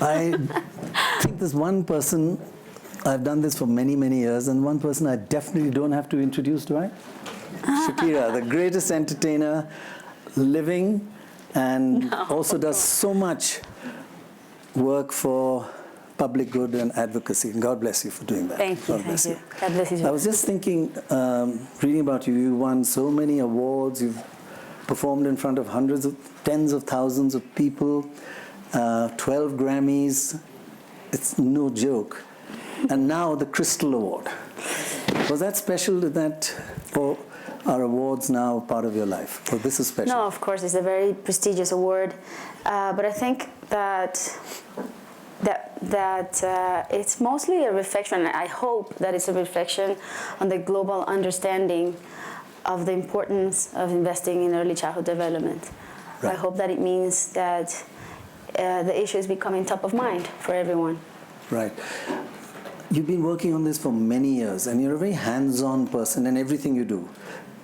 I think there's one person, I've done this for many, many years, and one person I definitely don't have to introduce, do I? Shakira, the greatest entertainer living, and also does so much work for public good and advocacy. God bless you for doing that. Thank you. God bless you. God bless you. I was just thinking, reading about you, you won so many awards, you've performed in front of hundreds of, tens of thousands of people, 12 Grammys, it's no joke. And now the Crystal Award. Was that special? Did that, or are awards now part of your life? Or this is special? No, of course, it's a very prestigious award. But I think that it's mostly a reflection. I hope that it's a reflection on the global understanding of the importance of investing in early childhood development. Right. I hope that it means that the issue is becoming top of mind for everyone. Right. You've been working on this for many years, and you're a very hands-on person in everything you do.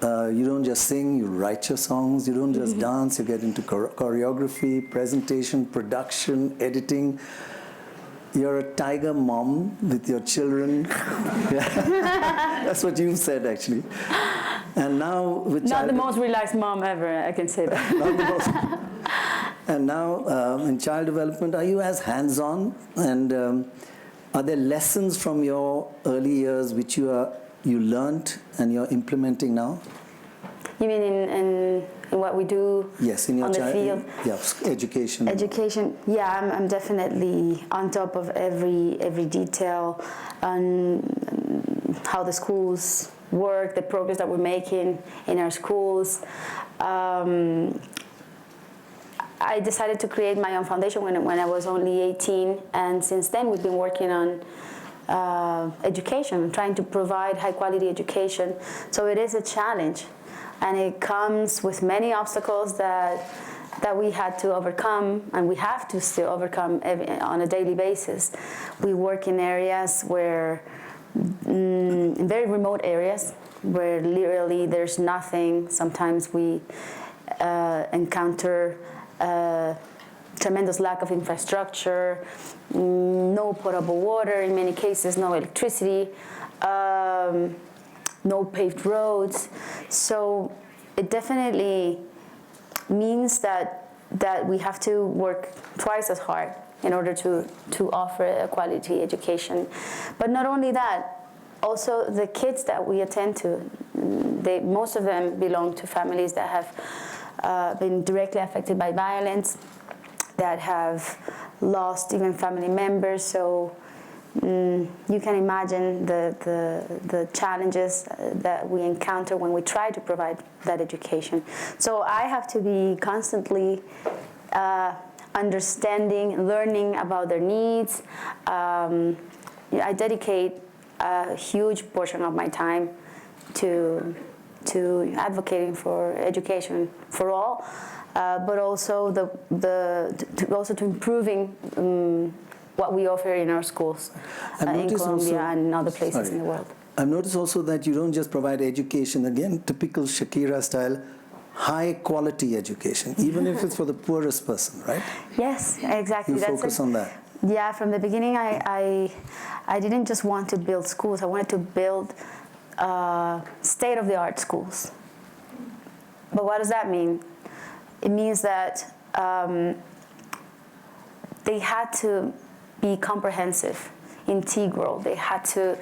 You don't just sing, you write your songs, you don't just dance, you get into choreography, presentation, production, editing. You're a tiger mom with your children. That's what you've said, actually. And now with not the most relaxed mom ever, I can say that. Not the most. And now in child development, are you as hands-on? And are there lessons from your early years which you learnt and you're implementing now? You mean in what we do? Yes, in your on the field? Yes, education. Education, yeah, I'm definitely on top of every detail on how the schools work, the progress that we're making in our schools. I decided to create my own foundation when I was only 18, and since then we've been working on education, trying to provide high-quality education. So it is a challenge, and it comes with many obstacles that we had to overcome, and we have to still overcome on a daily basis. We work in areas where, in very remote areas, where literally there's nothing. Sometimes we encounter tremendous lack of infrastructure, no potable water in many cases, no electricity, no paved roads. So it definitely means that we have to work twice as hard in order to offer a quality education. But not only that, also the kids that we attend to, most of them belong to families that have been directly affected by violence, that have lost even family members. So you can imagine the challenges that we encounter when we try to provide that education. So I have to be constantly understanding, learning about their needs. I dedicate a huge portion of my time to advocating for education for all, but also to improving what we offer in our schools in Colombia and other places in the world. I've noticed also that you don't just provide education, again, typical Shakira style, high quality education, even if it's for the poorest person, right? Yes, exactly. You focus on that. Yeah, from the beginning I didn't just want to build schools, I wanted to build state-of-the-art schools. But what does that mean? It means that they had to be comprehensive, integral. They have to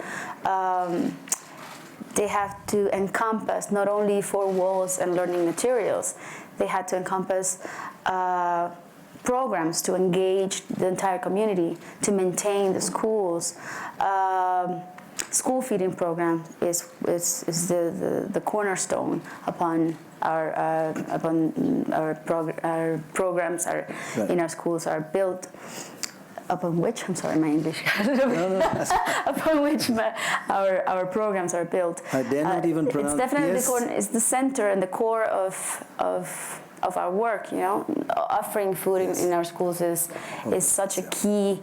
encompass not only 4 walls and learning materials, they had to encompass programs to engage the entire community, to maintain the schools. School feeding program is the cornerstone upon our programs in our schools are built. Upon which, I'm sorry, my English, upon which our programs are built. I dare not even pronounce. It's definitely it's the center and the core of our work. You know, offering food in our schools is such a key,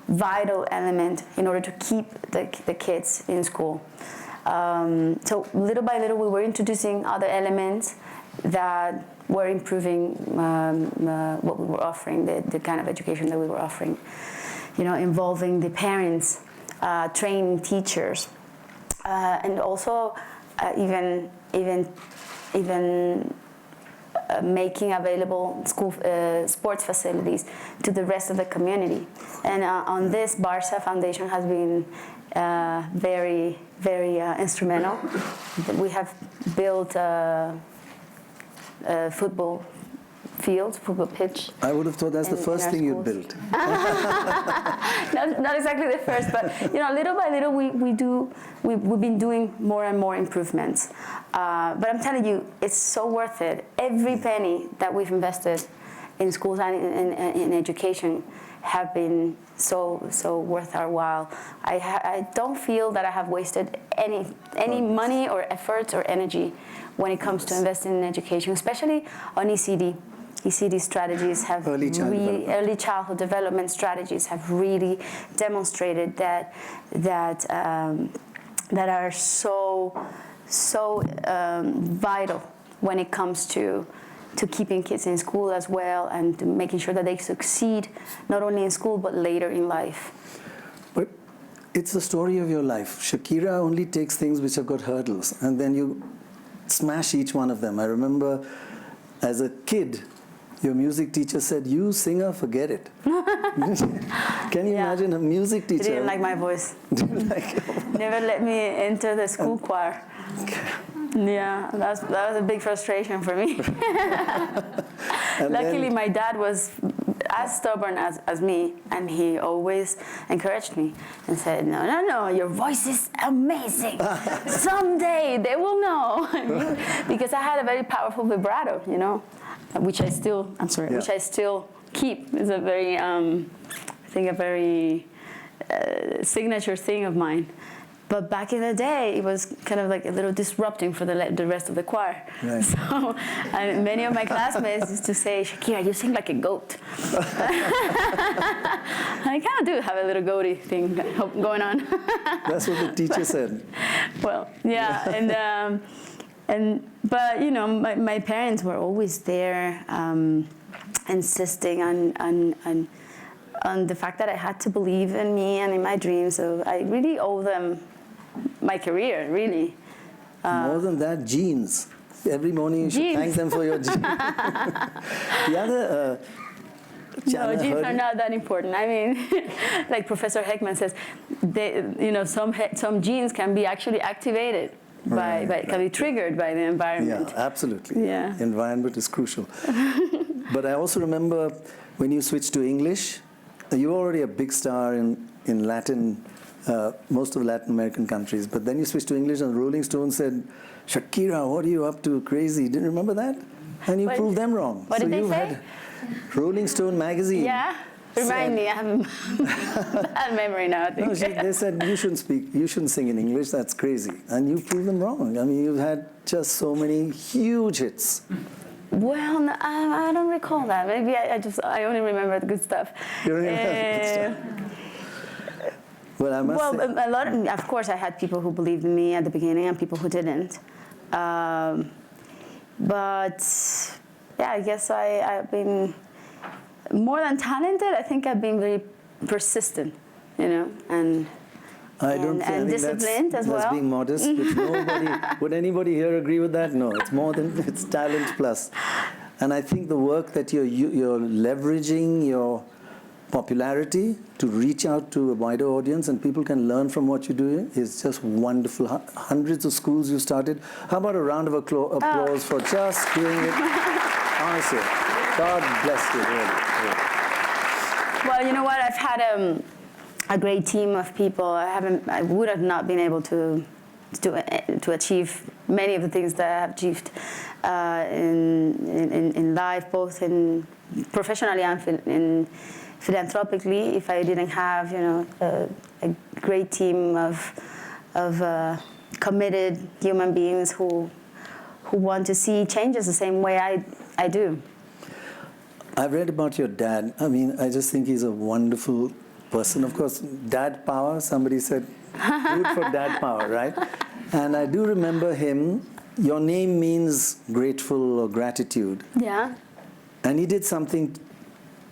vital element in order to keep the kids in school. So little by little, we were introducing other elements that were improving what we were offering, the kind of education that we were offering. involving the parents, training teachers, and also even making available school sports facilities to the rest of the community. And on this, Barça Foundation has been very, very instrumental. We have built a football field, football pitch. I would have thought that's the first thing you built. Not exactly the first, but little by little we've been doing more and more improvements. But I'm telling you, it's so worth it. Every penny that we've invested in schools and in education have been so worth our while. I don't feel that I have wasted any money or efforts or energy when it comes to investing in education, especially on ECD. ECD strategies have early childhood development strategies have really demonstrated that are so vital when it comes to keeping kids in school as well, and to making sure that they succeed not only in school but later in life. But it's the story of your life. Shakira only takes things which have got hurdles, and then you smash each one of them. I remember as a kid, your music teacher said, "You singer, forget it." Can you imagine a music teacher? He didn't like my voice. Never let me enter the school choir. Yeah, that was a big frustration for me. Luckily, my dad was as stubborn as me, and he always encouraged me and said, no, your voice is amazing. Someday they will know. Because I had a very powerful vibrato, which I still keep. It's a very, I think a very signature thing of mine. But back in the day, it was kind of like a little disrupting for the rest of the choir. Right. So many of my classmates used to say, "Shakira, you sing like a goat." I kind of do have a little goaty thing going on. That's what the teacher said. Well, yeah, but my parents were always there, insisting on the fact that I had to believe in me and in my dreams. So I really owe them my career, really. More than that, genes. Every morning you should thank them for your genes. The other no, genes are not that important. I mean, like Professor Heckman says, some genes can be actually activated can be triggered by the environment. Yeah, absolutely. Yeah. Environment is crucial. But I also remember when you switched to English, you were already a big star in Latin, most of Latin American countries. But then you switched to English, and Rolling Stone said, "Shakira, what are you up to? Crazy." Didn't you remember that? And you proved them wrong. What did they say? Rolling Stone magazine. Yeah. Remind me, I have bad memory now, I think. No, they said you shouldn't sing in English, that's crazy. And you proved them wrong. I mean, you've had just so many huge hits. Well, no, I don't recall that. Maybe I only remember the good stuff. You remember the good stuff? Well, I must say. A lot of course, I had people who believed in me at the beginning and people who didn't. But, yeah, I guess I've been more than talented. I think I've been very persistent, and disciplined as well. That's being modest. Would anybody here agree with that? No, it's more than it's talent plus. And I think the work that you're leveraging your popularity to reach out to a wider audience and people can learn from what you're doing is just wonderful. Hundreds of schools you started. How about a round of applause for just doing it? Honestly, God bless you. Really. Well, you know what? I've had a great team of people. I would have not been able to achieve many of the things that I have achieved in life, both in professionally and philanthropically, if I didn't have a great team of committed human beings who want to see changes the same way I do. I've read about your dad. I mean, I just think he's a wonderful person. Of course, dad power, somebody said, root for dad power, right? And I do remember him. Your name means grateful or gratitude. Yeah. And he did something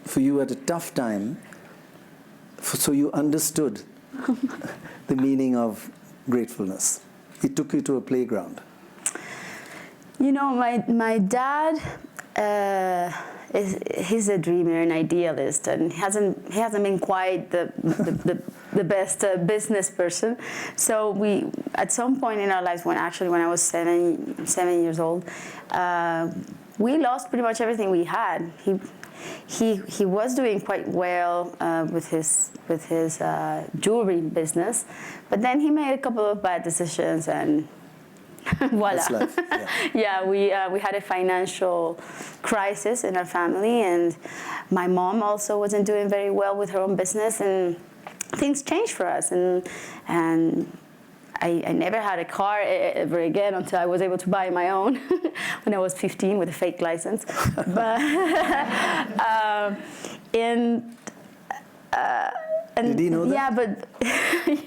for you at a tough time So you understood the meaning of gratefulness. It took you to a playground. You know, my dad, he's a dreamer and idealist, and he hasn't been quite the best business person. So we, at some point in our lives, when I was 7 years old, we lost pretty much everything we had. He was doing quite well with his jewelry business, but then he made a couple of bad decisions, and voila. That's life. Yeah. Yeah, we had a financial crisis in our family, and my mom also wasn't doing very well with her own business, and things changed for us, and I never had a car ever again until I was able to buy my own when I was 15 with a fake license. But Did he know that? Yeah, but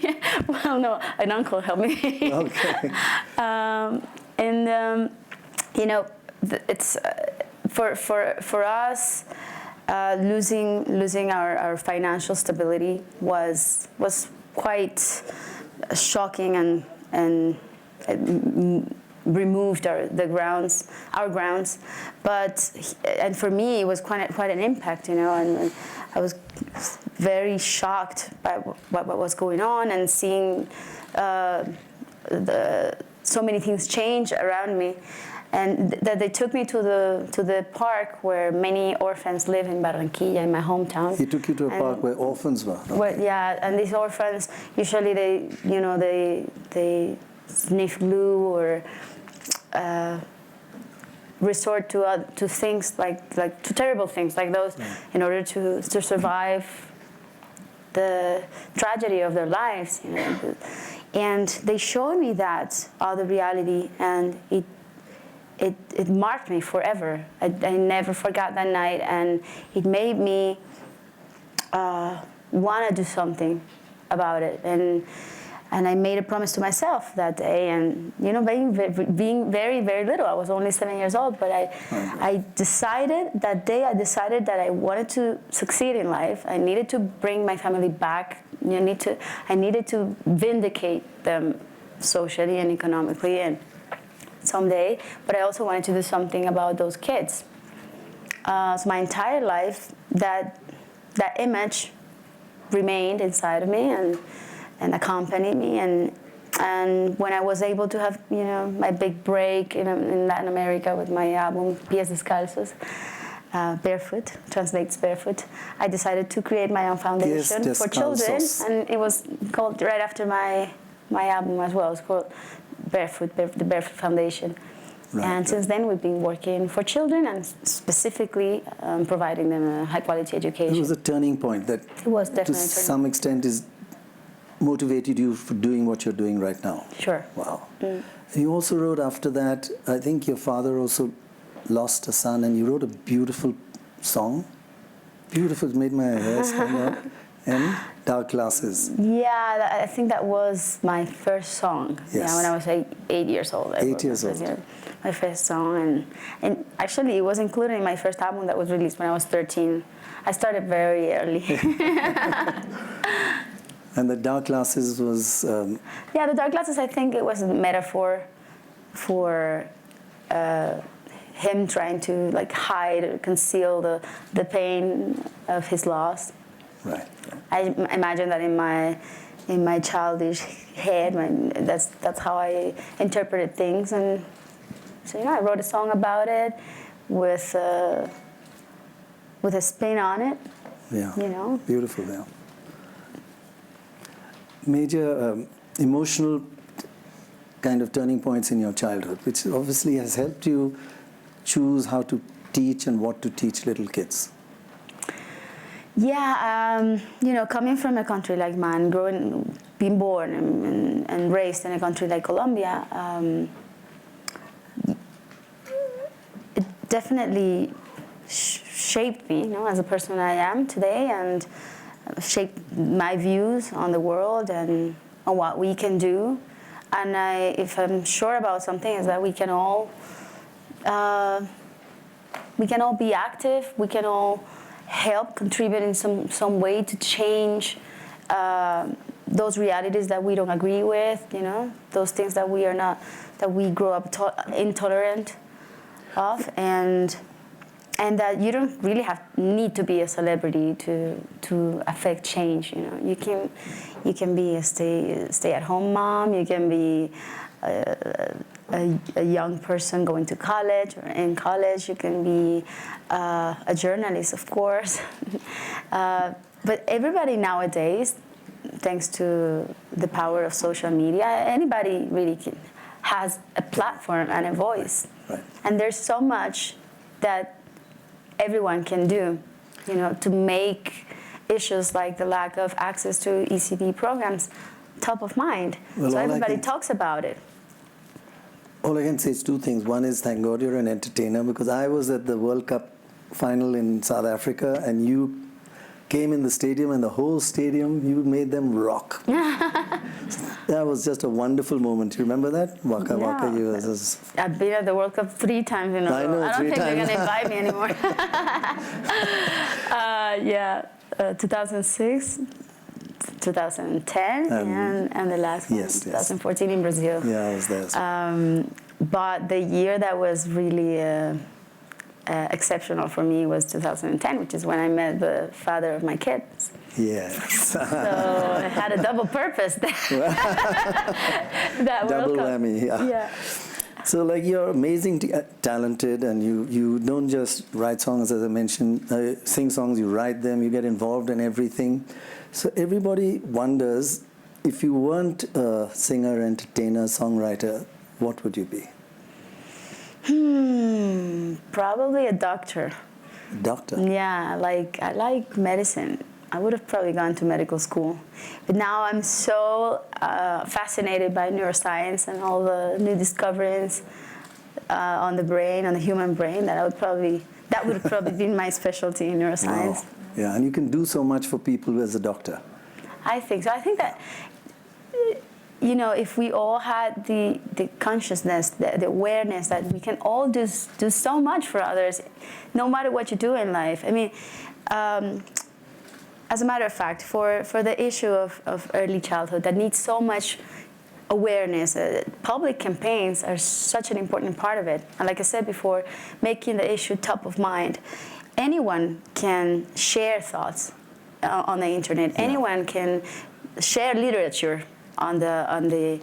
yeah, well, no, an uncle helped me. Okay. You know, it's for us. Losing our financial stability was quite shocking, and removed our grounds. But and for me, it was quite an impact, you know, and I was very shocked by what was going on, and seeing so many things change around me. And that they took me to the park where many orphans live in Barranquilla, in my hometown. He took you to a park where orphans were. Okay. Well, yeah, and these orphans usually they sniff glue or resort to things like to terrible things like those in order to survive the tragedy of their lives. You know? And they showed me that other reality, and it marked me forever. I never forgot that night, and it made me want to do something about it. And I made a promise to myself that day. And you know, being very, very little, I was only 7 years old, but I decided that day. I decided that I wanted to succeed in life. I needed to bring my family back. I needed to vindicate them socially and economically, and someday, but I also wanted to do something about those kids. So my entire life, that image remained inside of me and accompanied me. And when I was able to have, you know, my big break in Latin America with my album Pies Descalzos, barefoot, translates barefoot, I decided to create my own foundation for children, and it was called right after my album as well. It's called the Barefoot Foundation. Right. And since then, we've been working for children, and specifically providing them a high-quality education. It was a turning point that, it was definitely to some extent, is motivated you for doing what you're doing right now. Sure. Wow. And you also wrote after that, I think your father also lost a son, and you wrote a beautiful song. Beautiful, it made my hair stand up. And Dark Glasses. Yeah, I think that was my first song. Yes. Yeah, when I was 8 years old. 8 years old. My first song, and actually it was included in my first album that was released when I was 13. I started very early. And the Dark Glasses was... Yeah, the Dark Glasses, I think it was a metaphor for him trying to like hide or conceal the pain of his loss. Right. I imagine that in my childish head, that's how I interpreted things, and so you know, I wrote a song about it with a spin on it. Yeah. You know. Beautiful. Yeah. Major emotional kind of turning points in your childhood, which obviously has helped you choose how to teach and what to teach little kids. Yeah, you know, coming from a country like mine, being born and raised in a country like Colombia, it definitely shaped me, you know, as a person I am today, and shaped my views on the world and on what we can do. And if I'm sure about something, is that we can all be active. We can all help contribute in some way to change those realities that we don't agree with, you know, those things that we grow up intolerant of, and that you don't really need to be a celebrity to affect change. You know, you can be a stay-at-home mom. You can be a young person going to college or in college. You can be a journalist, of course. But everybody nowadays, thanks to the power of social media, anybody really has a platform and a voice. Right. And there's so much that everyone can do, you know, to make issues like the lack of access to ECD programs top of mind. Well, so everybody talks about it. All I can say is two things. One is, thank God you're an entertainer, because I was at the World Cup final in South Africa, and you came in the stadium, and the whole stadium, you made them rock. That was just a wonderful moment. You remember that? Waka Waka. I've been at the World Cup 3 times in a row. I know, I don't think they're going to invite me anymore. 2006, 2010, and the last one, 2014 in Brazil. Yeah, I was there. But the year that was really exceptional for me was 2010, which is when I met the father of my kids. Yes. So I had a double purpose there. That double whammy, yeah. So, like, you're amazing, talented, and you don't just write songs, as I mentioned, sing songs, you write them, you get involved in everything. So everybody wonders, if you weren't a singer, entertainer, songwriter, what would you be? Probably a doctor. Doctor? Yeah, I like medicine. I would have probably gone to medical school. But now I'm so fascinated by neuroscience and all the new discoveries on the brain, on the human brain, that would probably be my specialty in neuroscience. Wow. Yeah, and you can do so much for people as a doctor. I think so. I think that, you know, if we all had the consciousness, the awareness that we can all do so much for others, no matter what you do in life. I mean, as a matter of fact, for the issue of early childhood that needs so much awareness, public campaigns are such an important part of it. And like I said before, making the issue top of mind. Anyone can share thoughts on the internet. Yeah. Anyone can share literature on the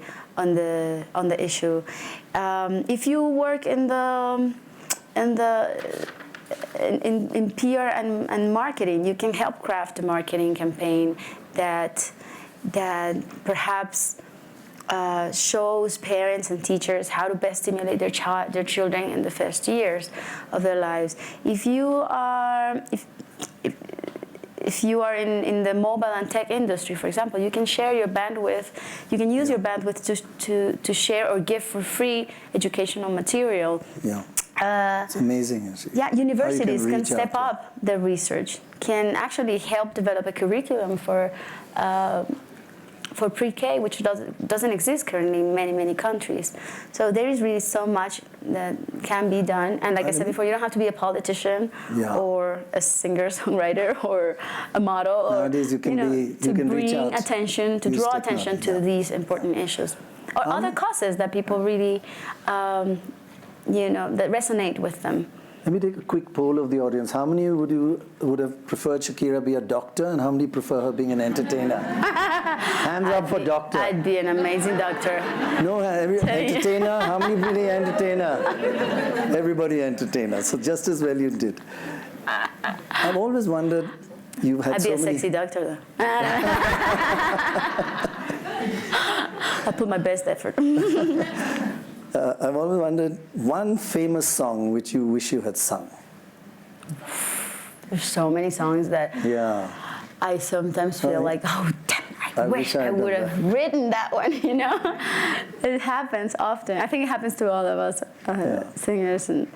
issue. If you work in PR and marketing, you can help craft a marketing campaign that perhaps shows parents and teachers how to best stimulate their children in the first years of their lives. If you are in the mobile and tech industry, for example, you can share your bandwidth. You can use your bandwidth to share or give for free educational material. Yeah. It's amazing. Yeah, universities can step up their research, can actually help develop a curriculum for pre-K, which doesn't exist currently in many countries. So there is really so much that can be done. And like I said before, you don't have to be a politician or a singer-songwriter or a model. Nowadays, you can reach out. To draw attention to these important issues. Or other causes that people really, that resonate with them. Let me take a quick poll of the audience. How many would have preferred Shakira be a doctor, and how many prefer her being an entertainer? Hands up for doctor. I'd be an amazing doctor. No, entertainer. How many really entertainer? Everybody entertainer. So just as well you did. I've always wondered. You've had I'd be a sexy doctor, though. I put my best effort. I've always wondered, one famous song which you wish you had sung. There's so many songs that I sometimes feel like, oh, damn, I wish I would have written that one, you know? It happens often. I think it happens to all of us singers, and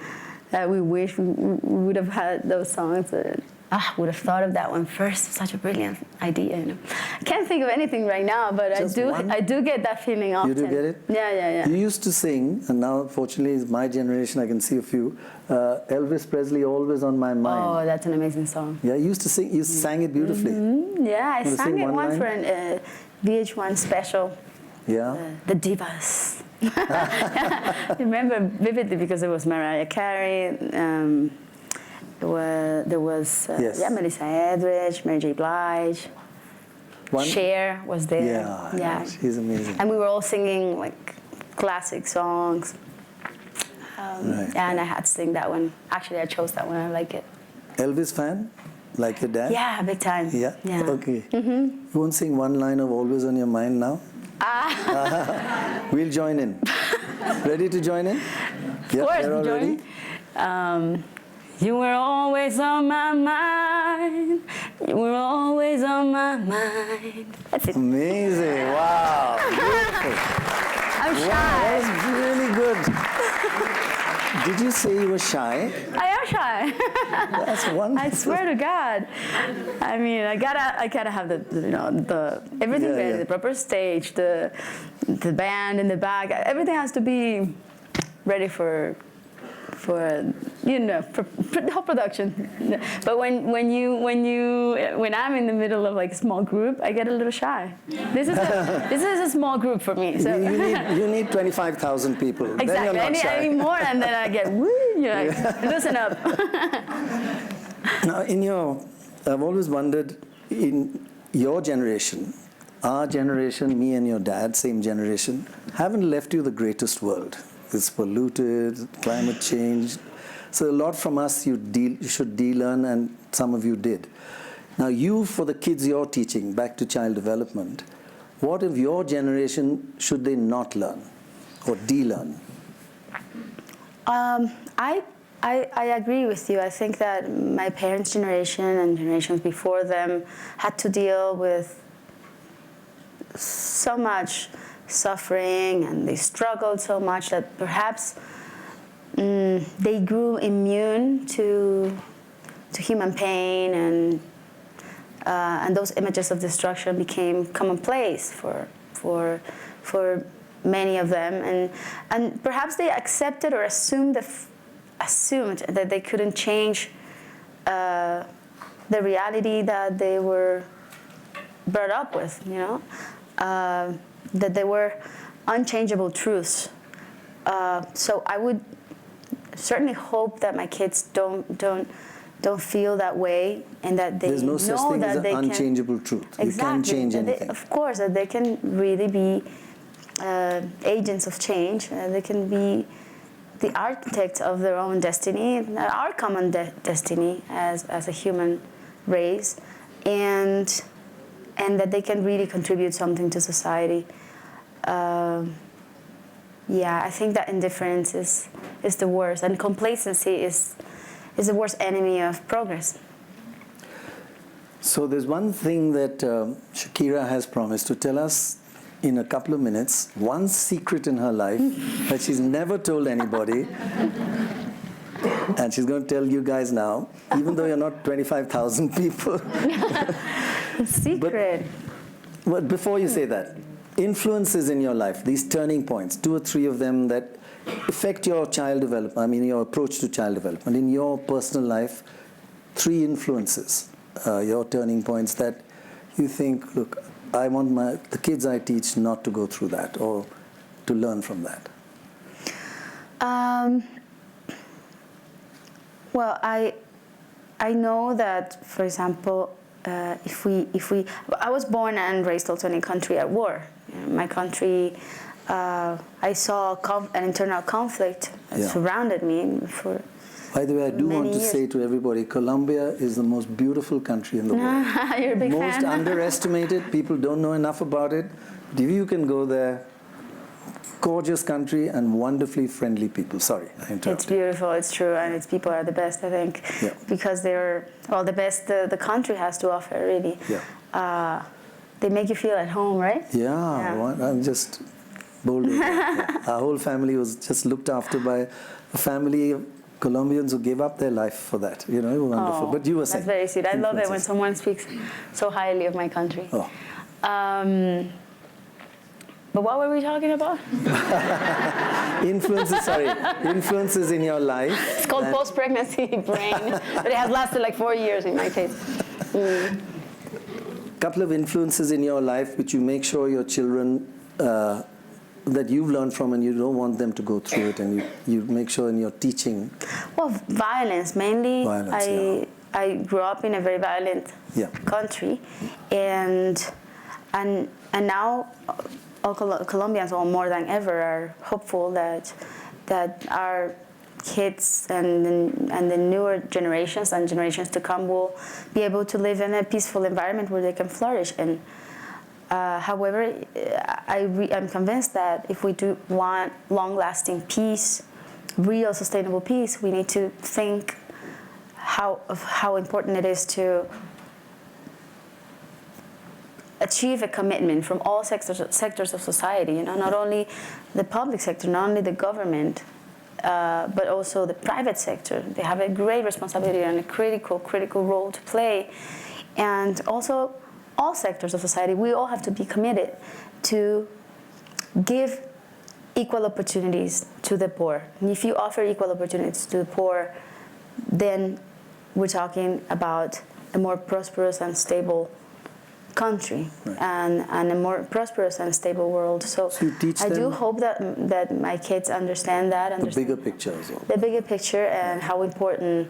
that we wish we would have had those songs. Would have thought of that one first. Such a brilliant idea, you know. can't think of anything right now, but Just one? I do get that feeling often. You do get it? Yeah. You used to sing, and now, fortunately, it's my generation, I can see a few. Elvis Presley, Always on My Mind. Oh, that's an amazing song. Yeah, you used to sing, you sang it beautifully. Yeah, I Wanna sang sing it one once line? for a VH1 special. Yeah. The Divas. I remember vividly because it was Mariah Carey. There was Yes. Melissa Etheridge, Mary J. Blige. One? Cher was there. Yeah, she's amazing. And we were all singing like classic songs. Right. And I had to sing that one. Actually, I chose that one. I like it. Elvis fan? Like your dad? Yeah, big time. Yeah? Yeah. Okay. You won't sing one line of Always on Your Mind now? We'll join in. Ready to join in? Of course, they're all ready? You were always on my mind. You were always on my mind. That's it. Amazing. Wow. Beautiful. I'm shy. Wow, that was really good. Did you say you were shy? I am shy. That's wonderful. I swear to God. I mean, I gotta have the everything Yeah, ready, yeah. the proper stage, the band in the back. Everything has to be ready for the whole production. But when I'm in the middle of like a small group, I get a little shy. This is a small group for me. So You need 25,000 people. Then exactly. you're not shy. I need more, and then I get woo. Loosen up. Now, I've always wondered, in your generation, our generation, me and your dad, same generation, haven't left you the greatest world. It's polluted, climate change. So a lot from us you should de-learn, and some of you did. Now you, for the kids you're teaching, back to child development, what of your generation should they not learn or de-learn? I agree with you. I think that my parents' generation and generations before them had to deal with so much suffering, and they struggled so much that perhaps they grew immune to human pain, and those images of destruction became commonplace for many of them, and perhaps they accepted or assumed that they couldn't change the reality that they were brought up with, that they were unchangeable truths. So I would certainly hope that my kids don't feel that way, and that they There's no know such thing that as they an unchangeable truth. Exactly, You can't change anything. of course, that they can really be agents of change. They can be the architects of their own destiny, our common destiny as a human race, and that they can really contribute something to society. I think that indifference is the worst, and complacency is the worst enemy of progress. So there's one thing that Shakira has promised to tell us in a couple of minutes, one secret in her life that she's never told anybody, and she's going to tell you guys now, even though you're not 25,000 people. Secret. But before you say that, influences in your life, these turning points, 2 or 3 of them that affect your child development, your approach to child development, in your personal life, 3 influences, your turning points that you think, look, I want the kids I teach not to go through that, or to learn from that. Well, I know that, for example, if we, I was born and raised also in a country at war. My country, I saw an internal conflict surrounded me for. By the way, I do want to years. say to everybody, Colombia is the most beautiful country in the world. You're a big Most fan. underestimated. People don't know enough about it. But if you can go there, gorgeous country and wonderfully friendly people. Sorry, I interrupted. It's beautiful, it's true, and its people are the best, I think, because they're, the best the country has to offer, really. Yeah. They make you feel at home, right? Yeah. I'm just bold. Our whole family was just looked after by a family of Colombians who gave up their life for that. Wonderful. But you were saying. That's very sweet. I love it when someone speaks so highly of my country. Oh. But what were we talking about? Influences in your life. It's called post-pregnancy brain, but it has lasted like 4 years in my case. Couple of influences in your life which you make sure your children that you've learned from and you don't want them to go through it, and you make sure in your teaching. Well, violence mainly. Violence, I grew up in a very violent country, and now all Colombians, all more than ever, are hopeful that our kids and the newer generations and generations to come will be able to live in a peaceful environment where they can flourish. And however, I'm convinced that if we do want long-lasting peace, real sustainable peace, we need to think how important it is to achieve a commitment from all sectors of society. Not only the public sector, not only the government, but also the private sector. They have a great responsibility and a critical role to play. And also all sectors of society, we all have to be committed to give equal opportunities to the poor. And if you offer equal opportunities to the poor, then we're talking about a more prosperous and stable country, and a more prosperous and stable world. So you teach I do them hope that my kids understand that. The bigger picture as well. The bigger picture, and how important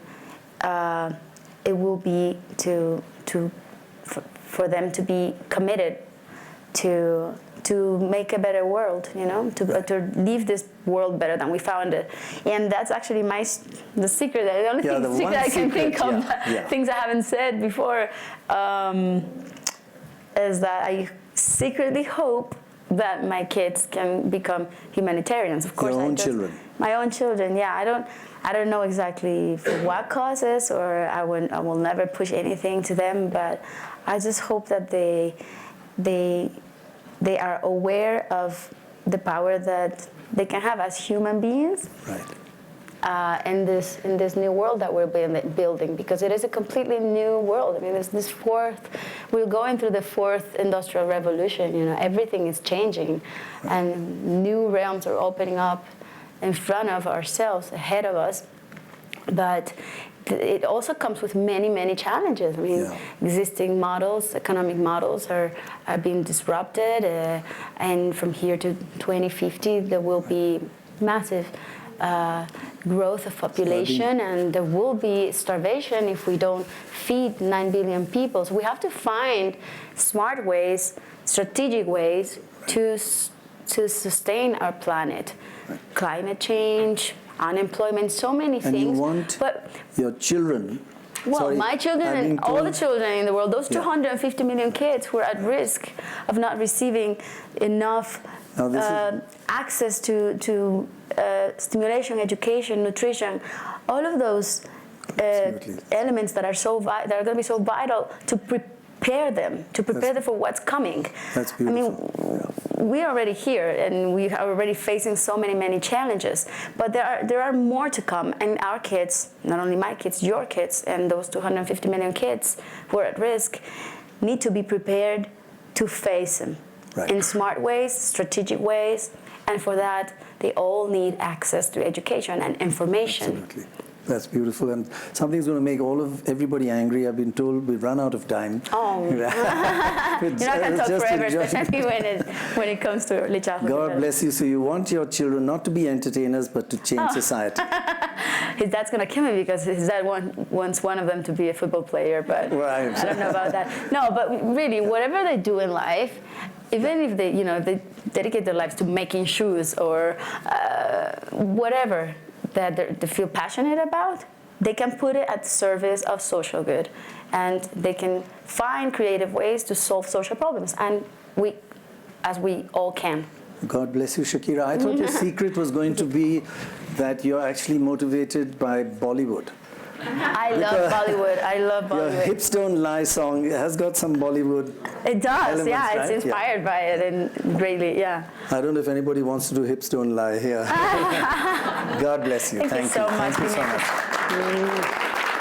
it will be for them to be committed to make a better world, to leave this world better than we found it. And that's actually the secret, the only secret I can think of, things I haven't said before, is that I secretly hope that my kids can become humanitarians. Of course, your own children. My own children, yeah. I don't know exactly for what causes, or I will never push anything to them, but I just hope that they are aware of the power that they can have as human beings. Right. In this new world that we're building, because it is a completely new world. I mean, we're going through the fourth industrial revolution. Everything is changing, and new realms are opening up in front of ourselves, ahead of us. But it also comes with many, many challenges. I mean, existing models, economic models are being disrupted, and from here to 2050, there will be massive growth of population, and there will be starvation if we don't feed 9 billion people. So we have to find smart ways, strategic ways to sustain our planet. Climate change, unemployment, so many things. And you want your children. Well, my children and all the children in the world, those 250 million kids who are at risk of not receiving enough access to stimulation, education, nutrition, all of those elements that are going to be so vital to prepare them for what's coming. That's beautiful. I mean, we're already here, and we are already facing so many challenges. But there are more to come, and our kids, not only my kids, your kids, and those 250 million kids who are at risk, need to be prepared to face them. Right. In smart ways, strategic ways, and for that, they all need access to education and information. Absolutely. That's beautiful, and something's going to make everybody angry. I've been told we've run out of time. Oh, you're not going to talk forever, especially when it comes to Lichazo. God bless you. So you want your children not to be entertainers, but to change society. His dad's going to kill me because his dad wants one of them to be a football player, but I don't know about that. No, but really, whatever they do in life, even if they dedicate their lives to making shoes or whatever that they feel passionate about, they can put it at the service of social good, and they can find creative ways to solve social problems, and we all can. God bless you, Shakira. I thought your secret was going to be that you're actually motivated by Bollywood. I love Bollywood. Your Hips Don't Lie song has got some Bollywood. It does, elements, it's inspired by it, and greatly, yeah. I don't know if anybody wants to do Hips Don't Lie here. God bless you. Thank you so much. Thank you so much.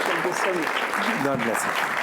Thank you so much. God bless you.